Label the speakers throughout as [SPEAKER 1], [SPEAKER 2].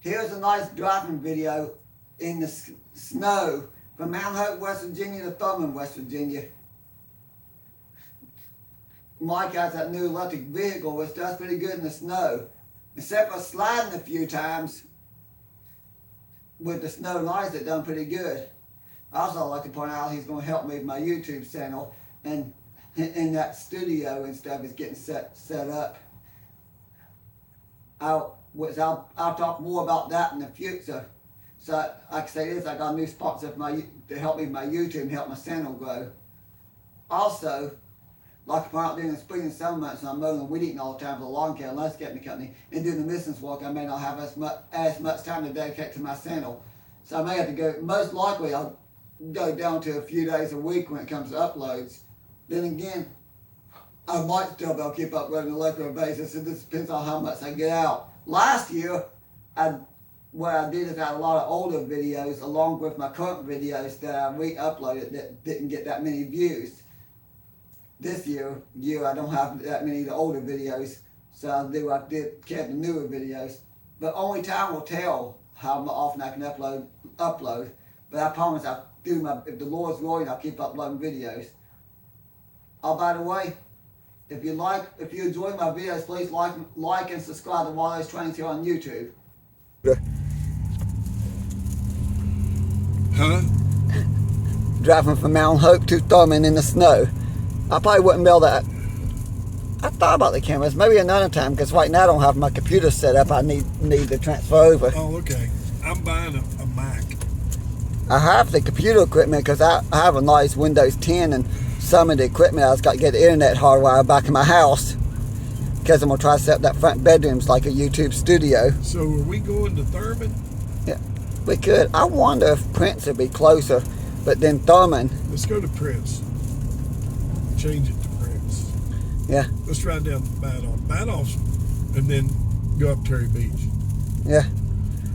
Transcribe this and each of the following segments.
[SPEAKER 1] Here's a nice driving video in the snow from Mount Hope, West Virginia to Thurmond, West Virginia. Mike has that new electric vehicle which does pretty good in the snow. Except for sliding a few times with the snow and ice, it done pretty good. Also, I'd like to point out he's going to help me with my YouTube channel and in that studio and stuff is getting set up. I'll talk more about that in the future. So, like I say this, I got a new sponsor to help me with my YouTube and help my channel grow. Also, like to point out during the spring and summer months, when I'm mowing and weed eating all the time for the lawn care and landscaping company, and doing the missions work, I may not have as much time to dedicate to my channel. So I may have to go, most likely I'll go down to a few days a week when it comes to uploads. Then again, I might still be able to keep uploading on a regular basis. It just depends on how much I get out. Last year, what I did is I had a lot of older videos along with my current videos that I re-uploaded that didn't get that many views. This year I don't have that many of the older videos, so I kept the newer videos. But only time will tell how often I can upload. But I promise if the Lord's willing, I'll keep uploading videos. Oh, by the way, if you enjoy my videos, please like and subscribe to Wireless Trains here on YouTube.
[SPEAKER 2] Huh?
[SPEAKER 1] Driving from Mount Hope to Thurmond in the snow. I probably wouldn't be able to. I thought about the cameras, maybe another time, because right now I don't have my computer set up. I need to transfer over.
[SPEAKER 2] Oh, okay. I'm buying a Mac.
[SPEAKER 1] I have the computer equipment because I have a nice Windows 10 and some of the equipment I just got to get the internet hardwired back in my house because I'm going to try to set up that front bedrooms like a YouTube studio.
[SPEAKER 2] So are we going to Thurmond?
[SPEAKER 1] Yeah, we could. I wonder if Prince would be closer, but then Thurmond.
[SPEAKER 2] Let's go to Prince. Change it to Prince.
[SPEAKER 1] Yeah.
[SPEAKER 2] Let's ride down to Badoff's and then go up Terry Beach.
[SPEAKER 1] Yeah.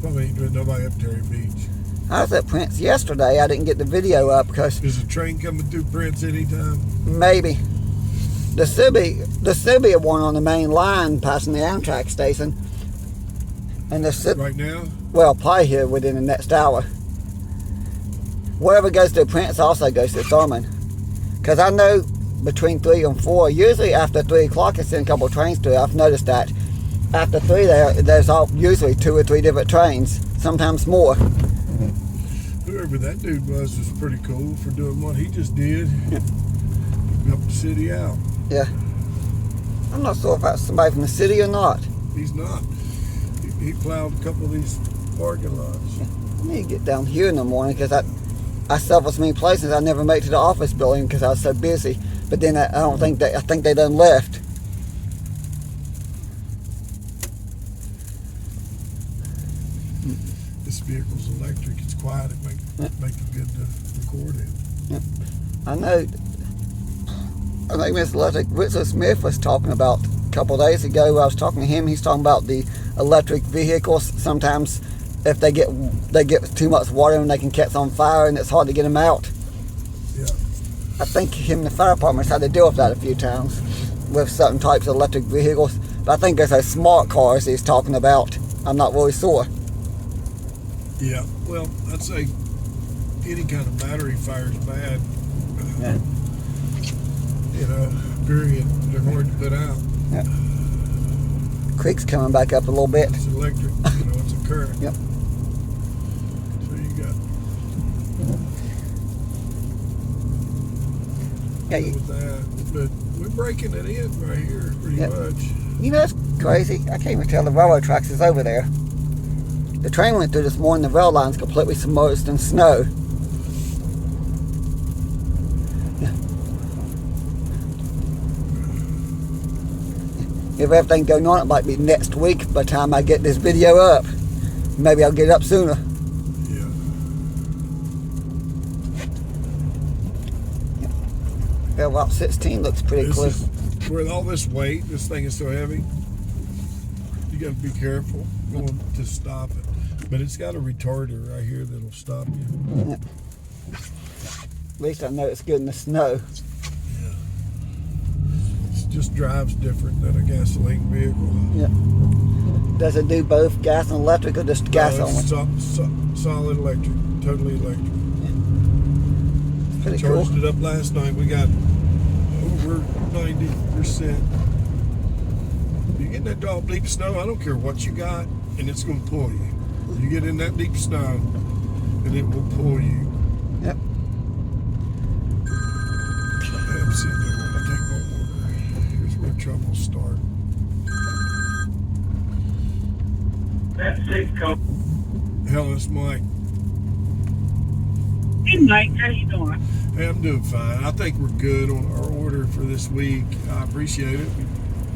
[SPEAKER 2] Probably ain't doing nobody up Terry Beach.
[SPEAKER 1] I was at Prince yesterday. I didn't get the video up because...
[SPEAKER 2] Is a train coming through Prince anytime?
[SPEAKER 1] Maybe. There should be one on the main line passing the Amtrak station. And there should...
[SPEAKER 2] Right now?
[SPEAKER 1] Well, probably here within the next hour. Wherever goes to Prince also goes to Thurmond. Because I know between 3 and 4, usually after 3 o'clock I send a couple of trains through. I've noticed that. After 3 there's usually 2 or 3 different trains, sometimes more.
[SPEAKER 2] Whoever that dude was pretty cool for doing what he just did.
[SPEAKER 1] Yeah.
[SPEAKER 2] Helped the city out.
[SPEAKER 1] Yeah. I'm not sure if that's somebody from the city or not.
[SPEAKER 2] He's not. He plowed a couple of these parking lots.
[SPEAKER 1] Yeah. I need to get down here in the morning because I suffer so many places I never make to the office building because I was so busy. But then I think they done left.
[SPEAKER 2] This vehicle's electric. It's quiet. It make it good to record in.
[SPEAKER 1] Yep. I think Mr. Electric Richard Smith was talking about a couple of days ago. I was talking to him. He's talking about the electric vehicles. Sometimes if they get too much water and they can catch on fire and it's hard to get them out.
[SPEAKER 2] Yeah.
[SPEAKER 1] I think him and the fire department's had to deal with that a few times with certain types of electric vehicles. But I think there's those smart cars he's talking about. I'm not really sure.
[SPEAKER 2] Yeah, well, I'd say any kind of battery fire is bad.
[SPEAKER 1] Yeah.
[SPEAKER 2] You know, period. They're hard to put out.
[SPEAKER 1] Yeah. Creek's coming back up a little bit.
[SPEAKER 2] It's electric, you know, it's a current.
[SPEAKER 1] Yep.
[SPEAKER 2] So you got with that. But we're breaking it in right here pretty much.
[SPEAKER 1] You know, it's crazy. I can't even tell the railroad tracks is over there. The train went through this morning, the rail line's completely submerged in snow. Yeah. If everything going on, it might be next week by the time I get this video up. Maybe I'll get it up sooner.
[SPEAKER 2] Yeah.
[SPEAKER 1] Yeah, Route 16 looks pretty clear.
[SPEAKER 2] With all this weight, this thing is so heavy, you got to be careful going to stop it. But it's got a retarder right here that'll stop you.
[SPEAKER 1] Yeah. At least I know it's good in the snow.
[SPEAKER 2] Yeah. just drives different than a gasoline vehicle.
[SPEAKER 1] Yeah. Does it do both gas and electric, or just gas
[SPEAKER 2] No,
[SPEAKER 1] only?
[SPEAKER 2] it's solid electric, totally electric.
[SPEAKER 1] Yeah. Pretty
[SPEAKER 2] Charged
[SPEAKER 1] cool.
[SPEAKER 2] it up last night. We got over 90%. You get in that dog deep snow, I don't care what you got, and it's going to pull you. You get in that deep snow, and it will pull you.
[SPEAKER 1] Yep.
[SPEAKER 2] I'm seeing they want to take my order. Here's where trouble start.
[SPEAKER 3] That's 6 code.
[SPEAKER 2] Hell, it's Mike.
[SPEAKER 3] Hey, Mike, how you doing?
[SPEAKER 2] Hey, I'm doing fine. I think we're good on our order for this week. I appreciate it.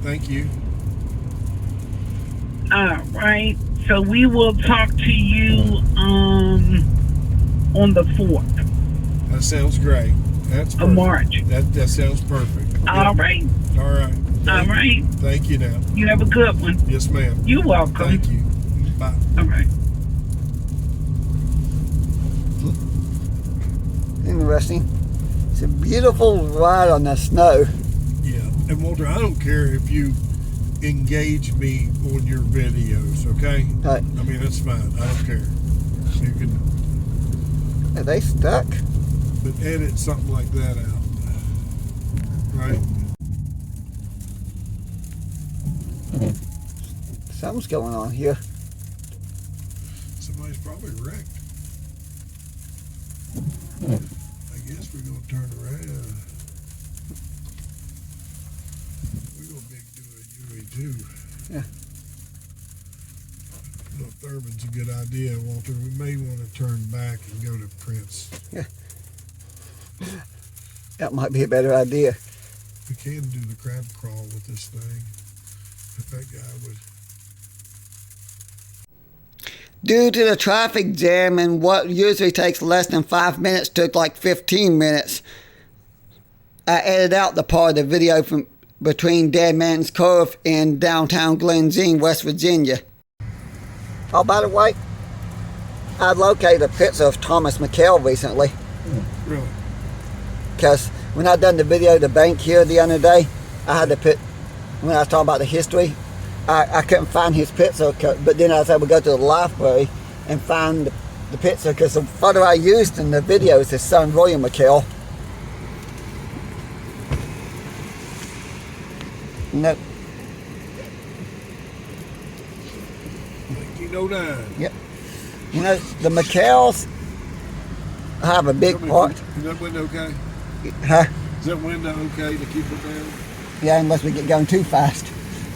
[SPEAKER 2] Thank you.
[SPEAKER 3] All right. So we will talk to you on the 4th
[SPEAKER 2] That sounds great. That's perfect.
[SPEAKER 3] of March.
[SPEAKER 2] That sounds perfect.
[SPEAKER 3] All right.
[SPEAKER 2] All right.
[SPEAKER 3] All right.
[SPEAKER 2] Thank you now.
[SPEAKER 3] You have a good one.
[SPEAKER 2] Yes, ma'am.
[SPEAKER 3] You're welcome.
[SPEAKER 2] Thank you. Bye.
[SPEAKER 3] All right.
[SPEAKER 1] Interesting. It's a beautiful ride on the snow.
[SPEAKER 2] Yeah. And Walter, I don't care if you engage me on your videos, okay?
[SPEAKER 1] Right.
[SPEAKER 2] I mean, that's fine. I don't care. You can,
[SPEAKER 1] Are they stuck?
[SPEAKER 2] but edit something like that out. Right?
[SPEAKER 1] Something's going on here.
[SPEAKER 2] Somebody's probably wrecked. I guess we're going to turn around. We're going to do a UE2.
[SPEAKER 1] Yeah.
[SPEAKER 2] No, Thurmond's a good idea, Walter. We may want to turn back and go to Prince.
[SPEAKER 1] That might be a better idea.
[SPEAKER 2] We can do the crab crawl with this thing. If that guy would.
[SPEAKER 1] Due to the traffic jam and what usually takes less than 5 minutes took like 15 minutes, I edited out the part of the video from between Dead Man's Cove and downtown Glendzine, West Virginia. Oh, by the way, I located a picture of Thomas McHale recently,
[SPEAKER 2] Really?
[SPEAKER 1] because when I done the video of the bank here the other day, I had to put, when I was talking about the history, I couldn't find his picture, but then I was able to go to the library and find the picture, because the photo I used in the video is his son, William McHale. Nope.
[SPEAKER 2] 1909.
[SPEAKER 1] Yep. You know, the McHales have a big part.
[SPEAKER 2] Is that window okay?
[SPEAKER 1] Huh?
[SPEAKER 2] Is that window okay to keep it down?
[SPEAKER 1] Yeah, unless we get going too fast.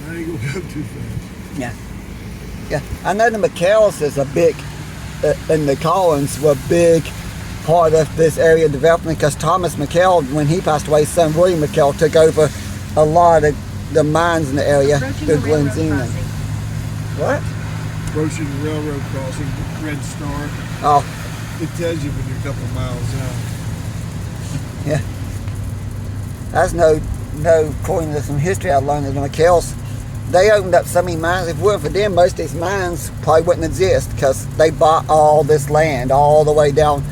[SPEAKER 2] I ain't gonna go too fast.
[SPEAKER 1] Yeah. Yeah. I know the McHales is a big, and the Collins were a big part of this area development, because Thomas McHale, when he passed away, his son William McHale took over a lot of the mines in the area through Glendzine. What?
[SPEAKER 2] Approaching the railroad crossing, red star.
[SPEAKER 1] Oh,
[SPEAKER 2] It tells you when you're a couple of miles out.
[SPEAKER 1] yeah. That's no, according to some history I learned, that the McHales, they opened up so many mines. If it weren't for them, most of these mines probably wouldn't exist, because they bought all this land all the way down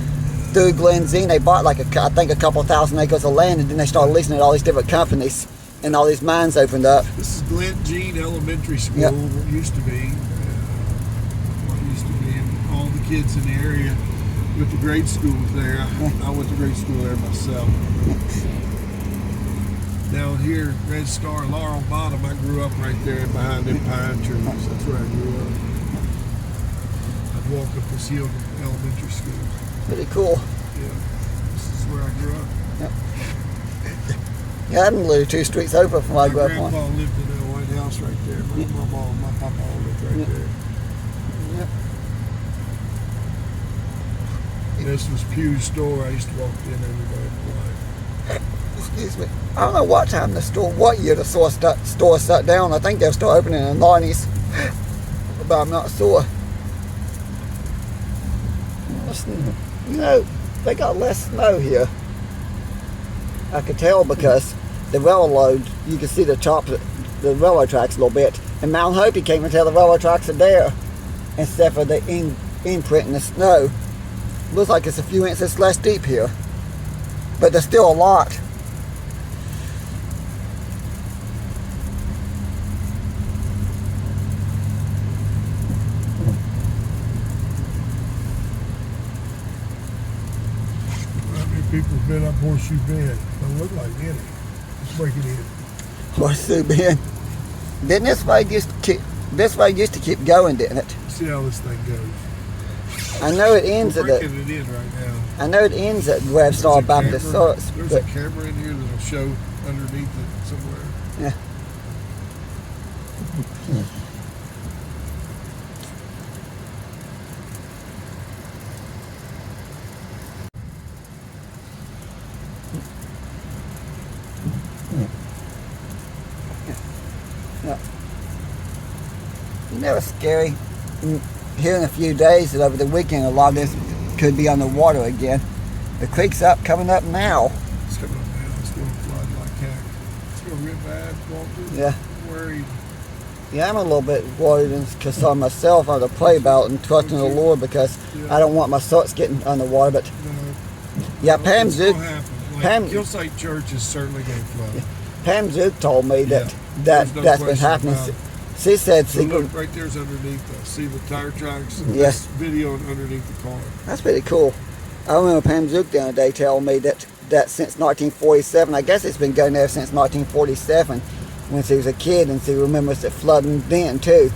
[SPEAKER 1] through Glendzine. They bought like I think a couple thousand acres of land, and then they started leasing it to all these different companies, and all these mines opened up.
[SPEAKER 2] This is Glendzine Elementary School.
[SPEAKER 1] Yep.
[SPEAKER 2] What used to be. What used to be. And all the kids in the area with the grade schools there. I went to grade school there myself. Down here, Red Star, Laurel Bottom, I grew up right there behind them pine trees. That's where I grew up. I'd walk up this hill to elementary school.
[SPEAKER 1] Pretty cool.
[SPEAKER 2] Yeah, this is where I grew up.
[SPEAKER 1] Yeah, I didn't live 2 streets over from where I
[SPEAKER 2] My
[SPEAKER 1] grew up
[SPEAKER 2] grandpa
[SPEAKER 1] on.
[SPEAKER 2] lived in that White House right there. My mama and my papa all lived right
[SPEAKER 1] Yep.
[SPEAKER 2] there.
[SPEAKER 1] Yep.
[SPEAKER 2] And this was Pew's store. I used to walk in every day of my life.
[SPEAKER 1] Excuse me. I don't know what time what year the store shut down. I think they'll start opening in the 90s, but I'm not sure. You know, they got less snow here. I could tell because the railroad, you can see the railroad tracks a little bit. And Mount Hope, you can't even tell the railroad tracks are there, except for the imprint in the snow. Looks like it's a few inches less deep here, but there's still a lot.
[SPEAKER 2] people's been up Horseshoe Bend. Don't look like any. Let's break it in.
[SPEAKER 1] Horseshoe Bend. Didn't this way used to keep going, didn't it?
[SPEAKER 2] See how this thing goes.
[SPEAKER 1] I know it ends
[SPEAKER 2] We're
[SPEAKER 1] at
[SPEAKER 2] breaking it in right now.
[SPEAKER 1] I know it ends at Webstar Baptist Church.
[SPEAKER 2] There's a camera in here that'll show underneath it somewhere.
[SPEAKER 1] Yeah. Yeah. You know what's scary? Here in a few days and over the weekend, a lot of this could be underwater again. The creek's coming up now.
[SPEAKER 2] It's coming up now. It's going to flood like heck. It's going to get bad, Walter.
[SPEAKER 1] Yeah.
[SPEAKER 2] I'm worried.
[SPEAKER 1] Yeah, I'm a little bit worried and concerned myself. I have to pray about it and trust in the Lord because I don't want my socks getting underwater. But yeah, Pam Zook.
[SPEAKER 2] Hillside Church is certainly going to flood.
[SPEAKER 1] Yeah, Pam Zook told me that that's been happening. She said,
[SPEAKER 2] so look, right there's underneath us. See the tire tracks?
[SPEAKER 1] Yes.
[SPEAKER 2] Video underneath the car.
[SPEAKER 1] That's pretty cool. I remember Pam Zook the other day telling me that since 1947, I guess it's been going there since 1947, when she was a kid, and she remembers it flooding then too.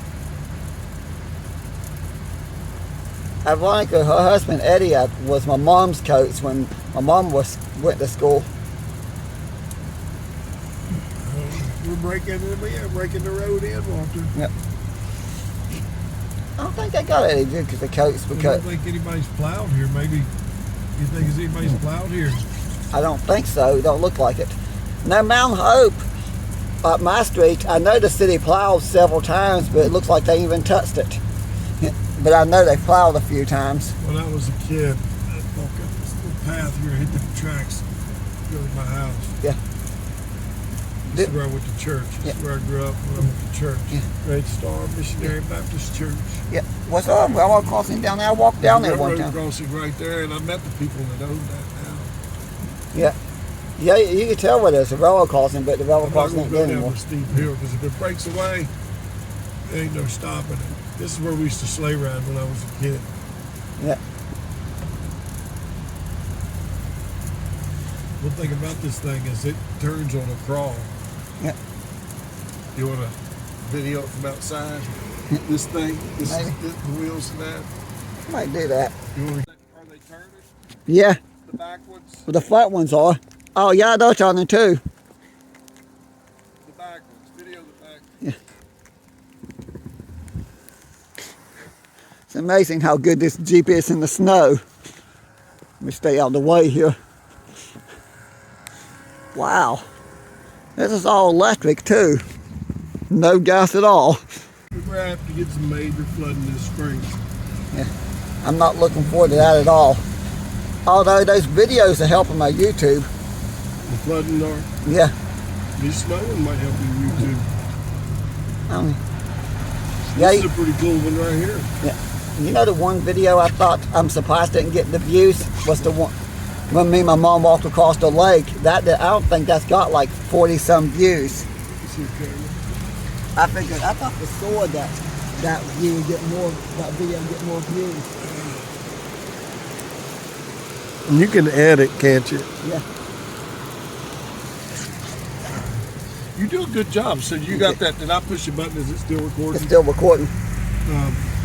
[SPEAKER 1] Ironically, her husband Eddie was my mom's coach when my mom went to school.
[SPEAKER 2] We're breaking the road in, Walter.
[SPEAKER 1] Yep. I don't think they got Eddie Zook as a coach because
[SPEAKER 2] I don't think anybody's plowed here. Maybe you think anybody's plowed here?
[SPEAKER 1] I don't think so. It don't look like it. Now Mount Hope, up my street, I know the city plowed several times, but it looks like they even touched it. But I know they plowed a few times.
[SPEAKER 2] When I was a kid, I'd walk up this little path here, hit the tracks, go to my house.
[SPEAKER 1] Yeah.
[SPEAKER 2] This is where I went to church. This is where I grew up when I went to church.
[SPEAKER 1] Yeah.
[SPEAKER 2] Great Star Missionary Baptist Church.
[SPEAKER 1] Yeah. What's up? Railroad crossing down there. I walked down there one
[SPEAKER 2] Railroad
[SPEAKER 1] time.
[SPEAKER 2] crossing right there, and I met the people that own that now.
[SPEAKER 1] Yeah. Yeah, you can tell where there's a railroad crossing, but the railroad crossing ain't there anymore.
[SPEAKER 2] I'm not going to go down the steep hill, because if it breaks away, there ain't no stopping it. This is where we used to sleigh ride when I was a kid.
[SPEAKER 1] Yeah.
[SPEAKER 2] One thing about this thing is it turns on a crawl.
[SPEAKER 1] Yeah.
[SPEAKER 2] You want to video it from outside? This thing, the wheels and that.
[SPEAKER 1] Might do that.
[SPEAKER 2] You want to, are they turning?
[SPEAKER 1] Yeah.
[SPEAKER 2] The back ones?
[SPEAKER 1] Well, the flat ones are. Oh yeah, they're turning too.
[SPEAKER 2] The back ones. Video the back.
[SPEAKER 1] Yeah. It's amazing how good this Jeep is in the snow. Let me stay out of the way here. Wow. This is all electric too. No gas at all.
[SPEAKER 2] We're going to have to get some major flooding this spring.
[SPEAKER 1] Yeah. I'm not looking forward to that at all. Although those videos are helping my YouTube.
[SPEAKER 2] The flooding are?
[SPEAKER 1] Yeah.
[SPEAKER 2] This snowing might help you YouTube.
[SPEAKER 1] Yeah.
[SPEAKER 2] This is a pretty cool one right here.
[SPEAKER 1] Yeah. You know the one video I thought I'm surprised didn't get the views was the one when me and my mom walked across the lake. That I don't think that's got like 40 some views. I thought for sure that view would get more, that video would get more views.
[SPEAKER 2] You can edit, can't you?
[SPEAKER 1] Yeah.
[SPEAKER 2] You do a good job. So you got that. Did I push a button? Is it still recording?
[SPEAKER 1] It's still recording.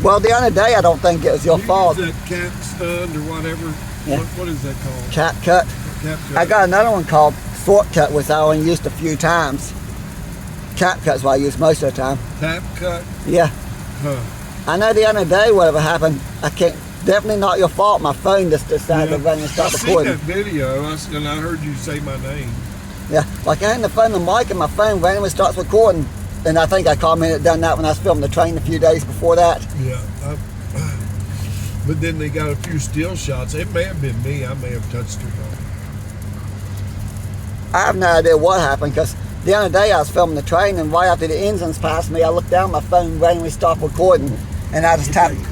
[SPEAKER 1] Well, the other day I don't think it was your fault.
[SPEAKER 2] Use that cat stunned or whatever.
[SPEAKER 1] Yeah.
[SPEAKER 2] What is that called?
[SPEAKER 1] Cat cut.
[SPEAKER 2] Cat cut.
[SPEAKER 1] I got another one called shortcut, which I only used a few times. Cat cut's what I use most of the time.
[SPEAKER 2] Tap cut?
[SPEAKER 1] Yeah.
[SPEAKER 2] Huh.
[SPEAKER 1] I know the other day whatever happened, I can't, definitely not your fault, my phone just decided to run and stop recording.
[SPEAKER 2] I seen that video and I heard you say my name.
[SPEAKER 1] Yeah, like I had the phone on the mic and my phone randomly starts recording. And I think I commented done that when I was filming the train a few days before that.
[SPEAKER 2] Yeah. But then they got a few still shots. It may have been me. I may have touched her.
[SPEAKER 1] I have no idea what happened because the other day I was filming the train and right after the engines passed me, I looked down, my phone randomly stopped recording, and I just happened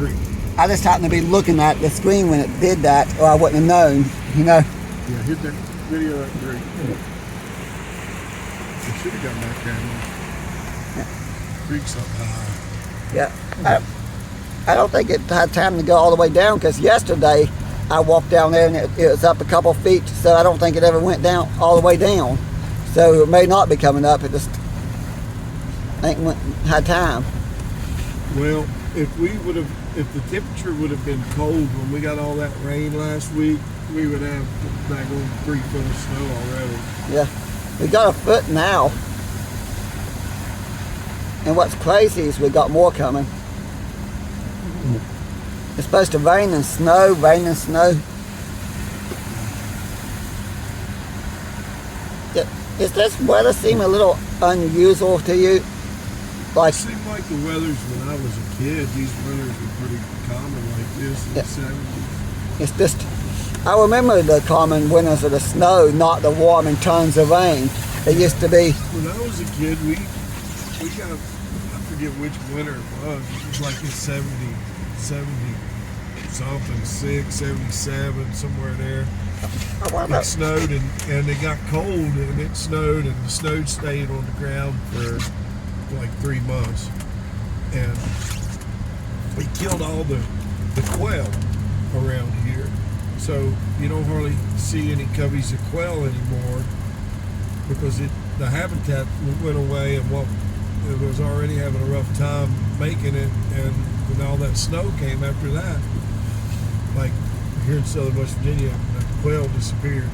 [SPEAKER 1] to be looking at the screen when it did that, or I wouldn't have known, you know.
[SPEAKER 2] Yeah, hit that video that great. I should have got my camera.
[SPEAKER 1] Yeah.
[SPEAKER 2] Creek's up high.
[SPEAKER 1] Yeah. I don't think it had time to go all the way down because yesterday I walked down there and it was up a couple feet, so I don't think it ever went down all the way down. So it may not be coming up. It just ain't had time.
[SPEAKER 2] Well, if the temperature would have been cold when we got all that rain last week, we would have back on 3 foot of snow already.
[SPEAKER 1] Yeah, we got a foot now. And what's crazy is we got more coming. It's supposed to rain and snow, rain and snow. Does this weather seem a little unusual to you? Like,
[SPEAKER 2] It seemed like the weathers when I was a kid, these winters were pretty common like this in the 70s.
[SPEAKER 1] it's just, I remember the common winters of the snow, not the warm and tons of rain. It used to be.
[SPEAKER 2] When I was a kid, we got, I forget which winter it was like in 70 something, 6, 77, somewhere there. It snowed and it got cold and it snowed and the snow stayed on the ground for like 3 months. And we killed all the quail around here. So you don't hardly see any coveys of quail anymore because the habitat went away and what it was already having a rough time making it, and when all that snow came after that, like here in southern West Virginia, the quail disappeared.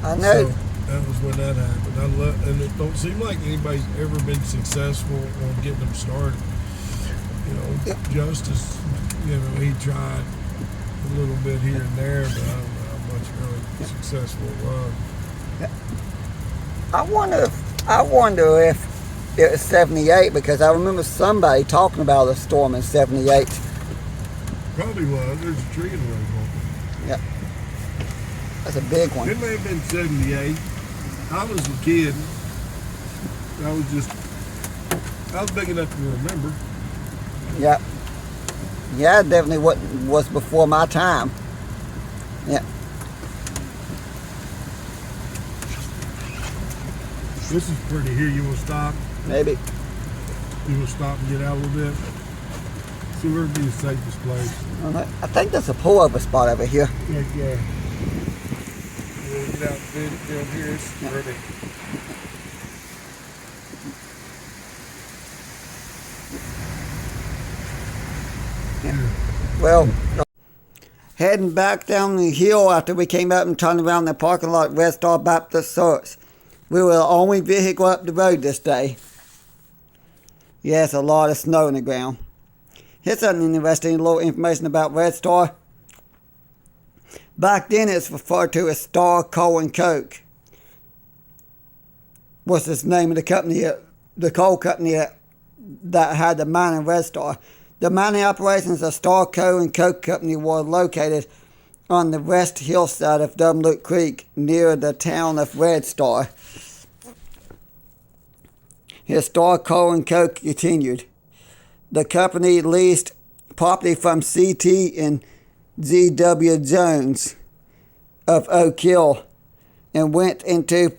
[SPEAKER 1] I know.
[SPEAKER 2] So that was when that happened. And it don't seem like anybody's ever been successful on getting them started. You know, Justice, he tried a little bit here and there, but I don't know how much really successful it was.
[SPEAKER 1] I wonder if it was 78, because I remember somebody talking about a storm in 78.
[SPEAKER 2] Probably was. There's a tree in the road.
[SPEAKER 1] Yeah. That's a big one.
[SPEAKER 2] It may have been 78. I was a kid. I was big enough to remember.
[SPEAKER 1] Yeah. Yeah, it definitely was before my time. Yeah.
[SPEAKER 2] This is pretty here. You want to stop?
[SPEAKER 1] Maybe.
[SPEAKER 2] You want to stop and get out a little bit? See where would be the safest place.
[SPEAKER 1] I think there's a pullover spot over here.
[SPEAKER 2] Like, you want to get out down here? It's pretty.
[SPEAKER 1] Well, heading back down the hill after we came up and turned around the parking lot at Red Star Baptist Church. We were the only vehicle up the road this day. Yes, a lot of snow on the ground. Here's something interesting, a little information about Red Star. Back then it's referred to as Star Coal and Coke. What's the name of the company, the coal company that had the mine in Red Star. The mining operations of Star Coal and Coke Company were located on the west hillside of Thurmond Creek near the town of Red Star. His Star Coal and Coke continued. The company leased property from C.T. and G.W. Jones of Oak Hill and went into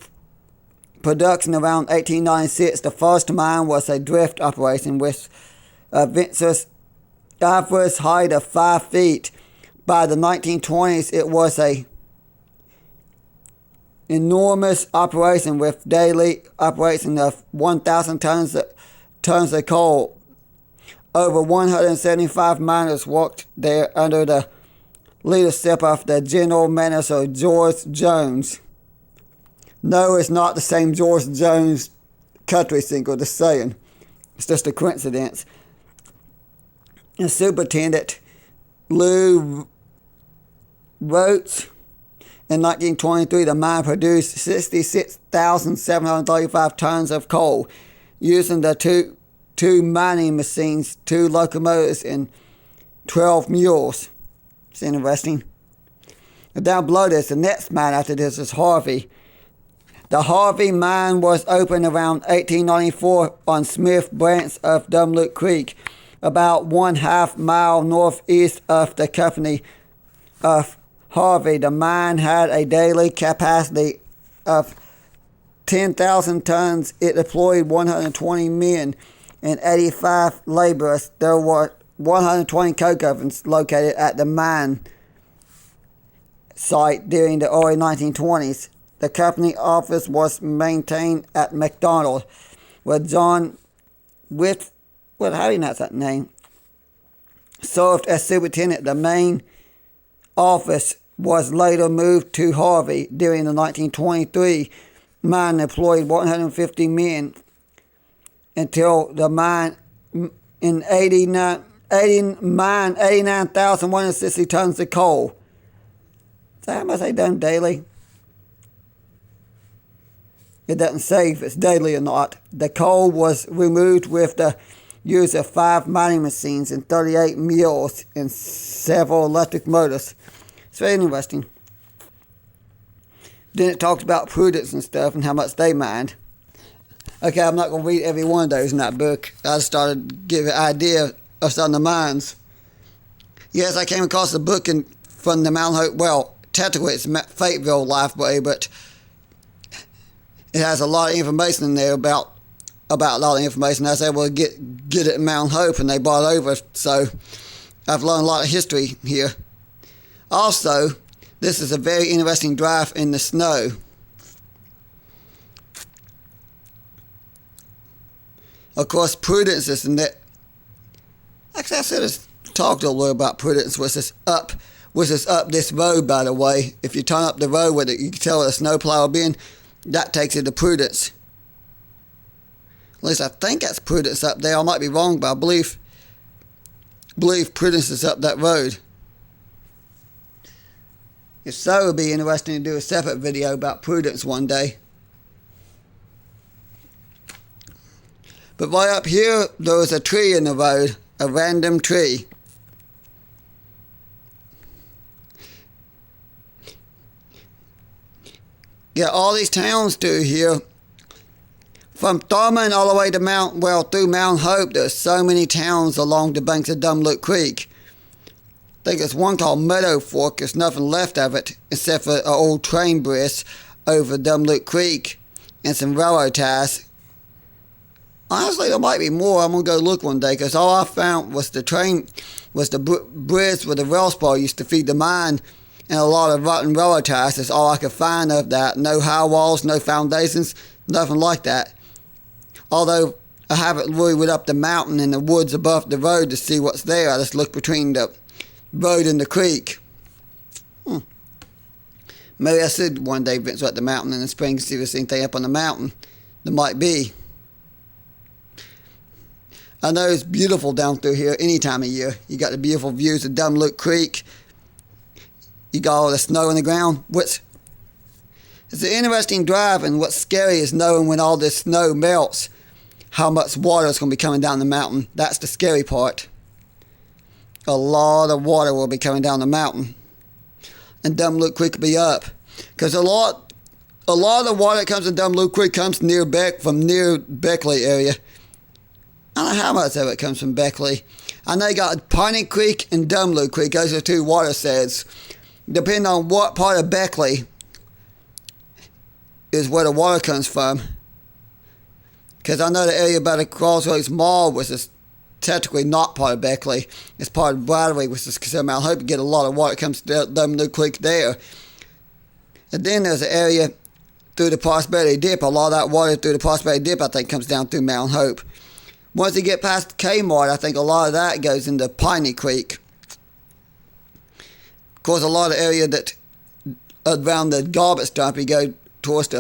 [SPEAKER 1] production around 1896. The first mine was a drift operation with a Ventus average height of 5 feet. By the 1920s, it was a enormous operation with daily operation of 1,000 tons of coal. Over 175 miners worked there under the leadership of the general manager George Jones. No, it's not the same George Jones country singer, just saying. It's just a coincidence. And Superintendent Lou wrote in 1923, the mine produced 66,735 tons of coal using the two mining machines, 2 locomotives, and 12 mules. It's interesting. And down below this, the next mine after this is Harvey. The Harvey mine was opened around 1894 on Smith Branch of Thurmond Creek, about 1/2 mile northeast of the company of Harvey. The mine had a daily capacity of 10,000 tons. It employed 120 men and 85 laborers. There were 120 coke ovens located at the mine site during the early 1920s. The company office was maintained at McDonald, where John how do you pronounce that name? Served as superintendent. The main office was later moved to Harvey. During the 1923 mine employed 150 men until the mine in 89,160 tons of coal. So how much they done daily? It doesn't say if it's daily or not. The coal was removed with the use of 5 mining machines and 38 mills and several electric motors. It's very interesting. Then it talks about Prudence and stuff and how much they mined. Okay, I'm not going to read every one of those in that book. I just started to give an idea of some of the mines. Yes, I came across the book from the Mount Hope. Well, technically it's Fayetteville Library, but it has a lot of information in there about a lot of information. I was able to get it at Mount Hope, and they brought it over. So I've learned a lot of history here. Also, this is a very interesting drive in the snow. Of course, Prudence is in that. Actually, I should have talked a little about Prudence, which is up this road, by the way. If you turn up the road where you can tell where the snowplow will be in, that takes you to Prudence. At least I think that's Prudence up there. I might be wrong, but I believe Prudence is up that road. If so, it would be interesting to do a separate video about Prudence one day. But right up here, there was a tree in the road, a random tree. Yeah, all these towns do here. From Thurmond all the way to through Mount Hope, there's so many towns along the banks of Dumlook Creek. I think there's one called Meadow Fork. There's nothing left of it except for an old train bridge over Dumlook Creek and some railroad ties. Honestly, there might be more. I'm going to go look one day, because all I found was the bridge where the rail spur used to feed the mine, and a lot of rotten railroad ties. That's all I could find of that. No high walls, no foundations, nothing like that. Although I haven't really went up the mountain in the woods above the road to see what's there. I just looked between the road and the creek. Maybe I should one day venture up the mountain in the spring and see if there's anything up on the mountain. There might be. I know it's beautiful down through here any time of year. You got the beautiful views of Dumlook Creek. You got all the snow on the ground. It's an interesting drive, and what's scary is knowing when all this snow melts, how much water is going to be coming down the mountain. That's the scary part. A lot of water will be coming down the mountain, and Dumlook Creek will be up, because a lot of the water that comes in Dumlook Creek comes from near Beckley area. I don't know how much of it comes from Beckley. I know you got Piney Creek and Dumlook Creek. Those are 2 watersheds. Depending on what part of Beckley is where the water comes from. Because I know the area by the Crossroads Mall, which is technically not part of Beckley. It's part of Bradley, which is considered Mount Hope. You get a lot of water that comes to Dumlook Creek there. And then there's an area through the Prosperity Dip. A lot of that water through the Prosperity Dip, I think, comes down through Mount Hope. Once you get past Kmart, I think a lot of that goes into Piney Creek. Of course, a lot of area that around the garbage dump, you go towards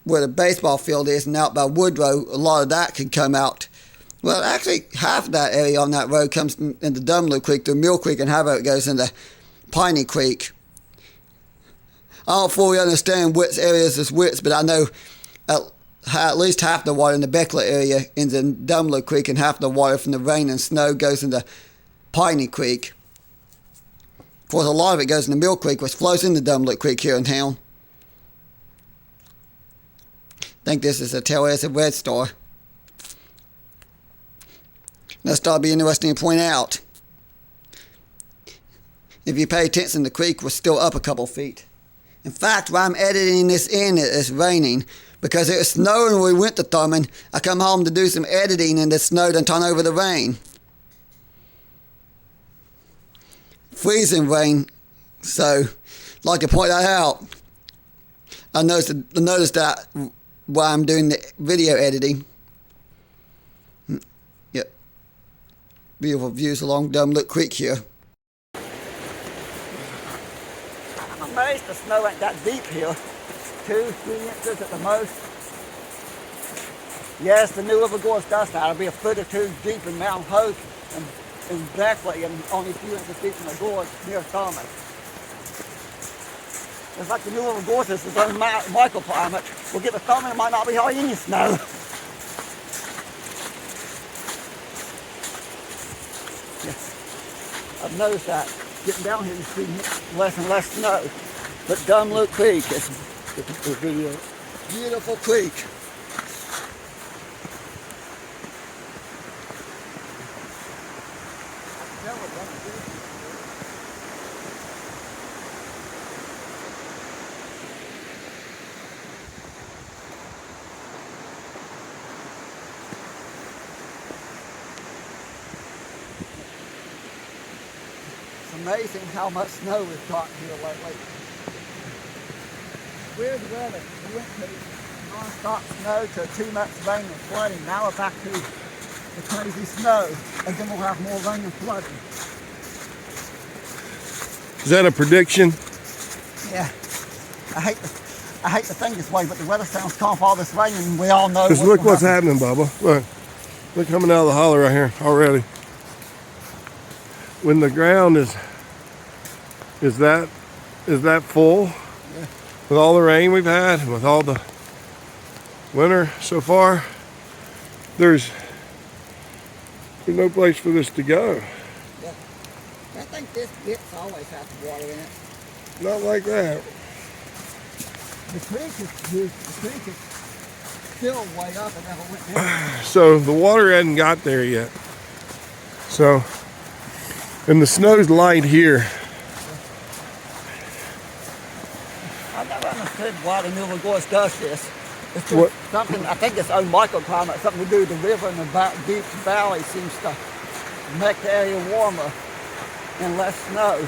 [SPEAKER 1] where the baseball field is, and out by Woodrow, a lot of that could come out. Well, actually, half of that area on that road comes into Dumlook Creek through Mill Creek, and half of it goes into Piney Creek. I don't fully understand which areas is which, but I know at least half the water in the Beckley area ends in Dumlook Creek, and half the water from the rain and snow goes into Piney Creek. Of course, a lot of it goes into Mill Creek, which flows into Dumlook Creek here in town. I think this is a Tailways Red Star. That's got to be interesting to point out. If you pay attention, the creek was still up a couple feet. In fact, while I'm editing this in, it's raining. Because it was snowing when we went to Thurmond. I come home to do some editing, and the snow done turned over the rain. freezing rain. So, I'd like to point that out. I noticed that while I'm doing the video editing. Yep. Beautiful views along Thurmond Creek here. I'm amazed the snow ain't that deep here. 2-3 inches at the most. Yes, the new river gorge does that. It'll be a foot or two deep in Mount Hope and Beckley, and only a few inches deep in the gorge near Thurmond. It's like the new river gorge is its own microclimate. We'll get to Thurmond, it might not be hardly any snow. I've noticed that. Getting down here, you see less and less snow. But Thurmond Creek is a beautiful creek. It's amazing how much snow we've got here lately. Weird weather. We went to non-stop snow to 2 months rain and flooding. Now we're back to the crazy snow, and then we'll have more rain and flooding.
[SPEAKER 2] Is that a prediction?
[SPEAKER 1] Yeah. I hate to think this way, but the weather sounds calm for all this rain, and we all know.
[SPEAKER 2] Just look what's happening, Bubba. Look coming out of the holler right here already. When the ground is that full,
[SPEAKER 1] yeah,
[SPEAKER 2] with all the rain we've had and with all the winter so far, there's no place for this to go.
[SPEAKER 1] Yeah. I think this bit's always has water in it.
[SPEAKER 2] Not like that.
[SPEAKER 1] The creek is still way up and never went down.
[SPEAKER 2] So the water hadn't got there yet. So, and the snow's light here.
[SPEAKER 1] I've never understood why the New Gorge does this. It's
[SPEAKER 2] What?
[SPEAKER 1] just something, I think it's own microclimate, something to do with the river and the deep valley seems to make the area warmer and less snow.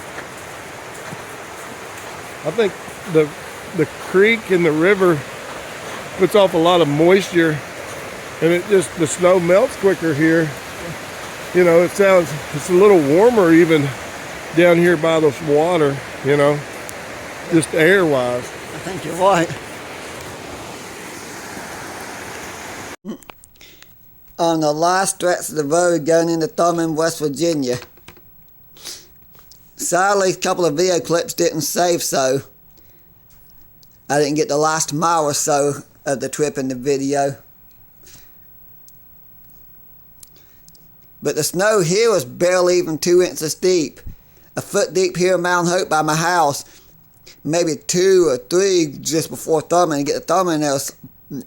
[SPEAKER 2] I think the creek and the river puts off a lot of moisture, and the snow melts quicker here. You know, it's a little warmer even down here by this water, you know, just air-wise.
[SPEAKER 1] I think you're right. On the last stretch of the road going into Thurmond, West Virginia. Sadly, a couple of video clips didn't save, so I didn't get the last mile or so of the trip in the video. But the snow here was barely even 2 inches deep. A foot deep here in Mount Hope by my house. Maybe 2 or 3 just before Thurmond. And get to Thurmond,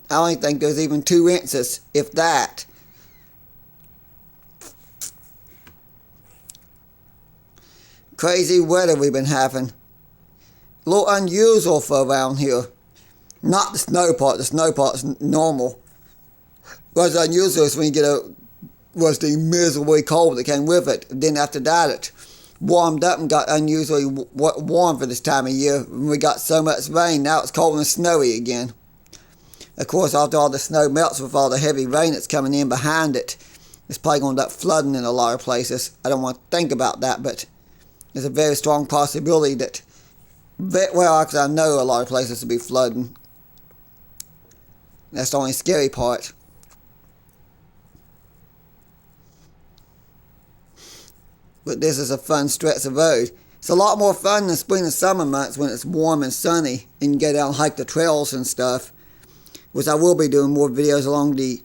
[SPEAKER 1] I don't think there's even 2 inches, if that. Crazy weather we've been having. A little unusual for around here. Not the snow part's normal. What's unusual is when you get was the miserably cold that came with it. Then after that it warmed up and got unusually warm for this time of year. When we got so much rain, now it's cold and snowy again. Of course, after all the snow melts with all the heavy rain that's coming in behind it, it's probably going to end up flooding in a lot of places. I don't want to think about that, but there's a very strong possibility that, well, because I know a lot of places will be flooding. That's the only scary part. But this is a fun stretch of road. It's a lot more fun than spring and summer months when it's warm and sunny and you can go down and hike the trails and stuff. Which I will be doing more videos along the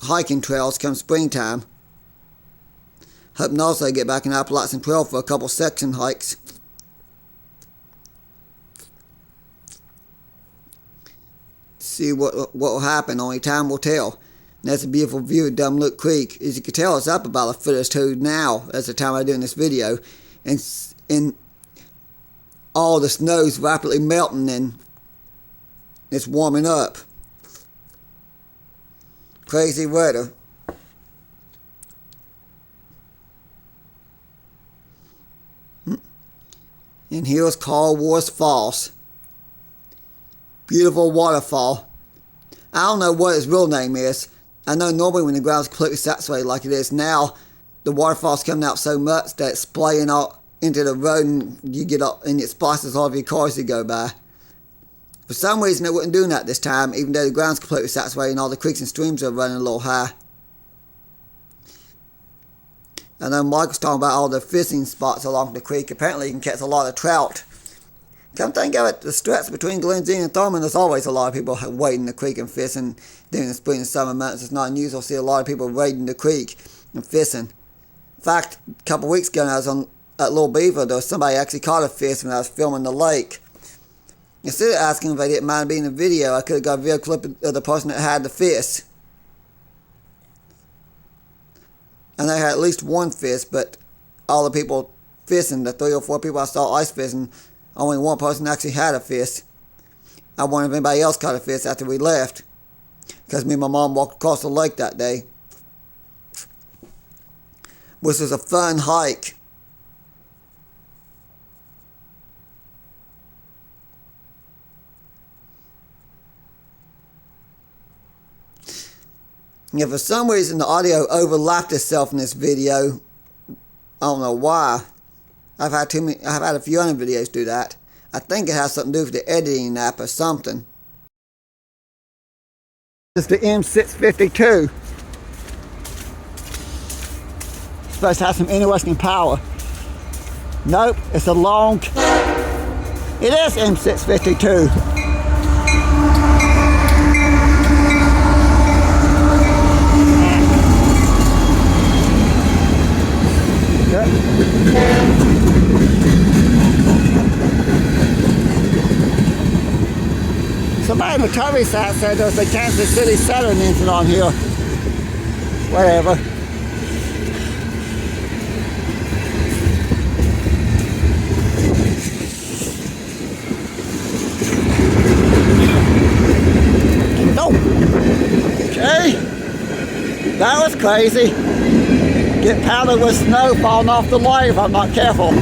[SPEAKER 1] hiking trails come springtime. Hoping also to get back in Appalachian Trail for a couple section hikes. See what will happen, only time will tell. And that's a beautiful view of Thurmond Creek. As you can tell, it's up about a foot or two now at the time I'm doing this video. And all the snow's rapidly melting and it's warming up. Crazy weather. And here's Carl Wars Falls. Beautiful waterfall. I don't know what its real name is. I know normally when the ground's completely saturated like it is now, the waterfall's coming out so much that it's splaying out into the road and you get up and it splashes all of your cars you go by. For some reason it wasn't doing that this time, even though the ground's completely saturated and all the creeks and streams are running a little high. I know Mike was talking about all the fishing spots along the creek. Apparently you can catch a lot of trout. Come think of it, the stretch between Glendzine and Thurmond, there's always a lot of people wading the creek and fishing during the spring and summer months. It's not unusual to see a lot of people wading the creek and fishing. In fact, a couple of weeks ago when I was at Little Beaver, there was somebody actually caught a fish when I was filming the lake. Instead of asking if they didn't mind being in the video, I could have got a video clip of the person that had the fish. And they had at least one fish, but all the people fishing, the 3 or 4 people I saw ice fishing, only one person actually had a fish. I wondered if anybody else caught a fish after we left, because me and my mom walked across the lake that day, which was a fun hike. And if for some reason the audio overlapped itself in this video, I don't know why. I've had a few other videos do that. I think it has something to do with the editing app or something. It's the M652. It's supposed to have some interesting power. Nope, it's a long... It is M652. Somebody in the Toby site said there's a Kansas City Southern engine on here. Whatever. No. Okay. That was crazy. Get powdered with snow falling off the line if I'm not careful.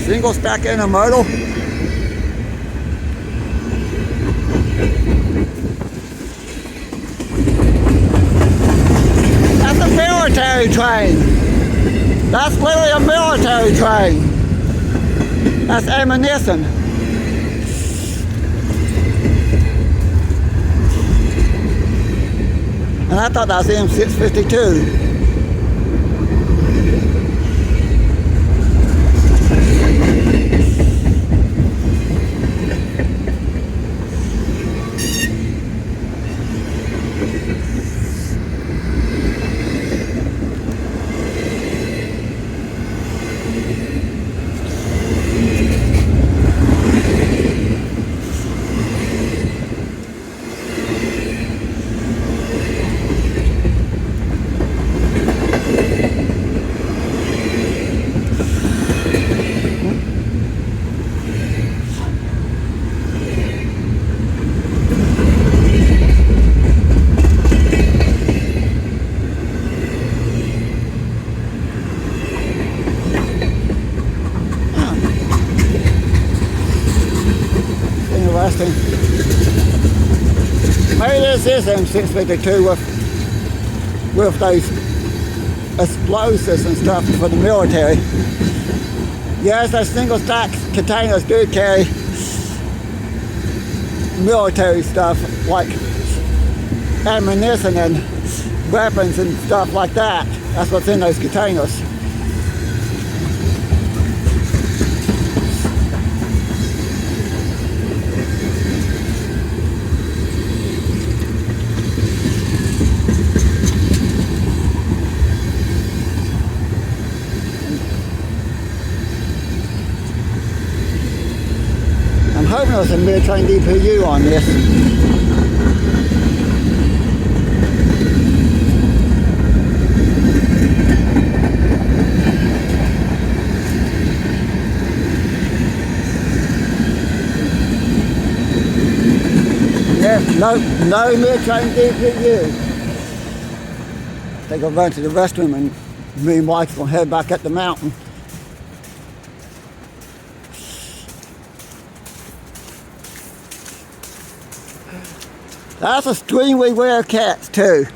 [SPEAKER 1] Single stack intermodal. That's a military train. That's literally a military train. That's ammunition. And I thought that was the M652. Interesting. Maybe this is M652 with those explosives and stuff for the military. Yes, those single stack containers do carry military stuff like ammunition and weapons and stuff like that. That's what's in those containers. I'm hoping there's a mid-train DPU on this. No mid-train DPU. They're gonna run to the restroom and me and Mike's gonna head back up the mountain. That's a string we wear cats too.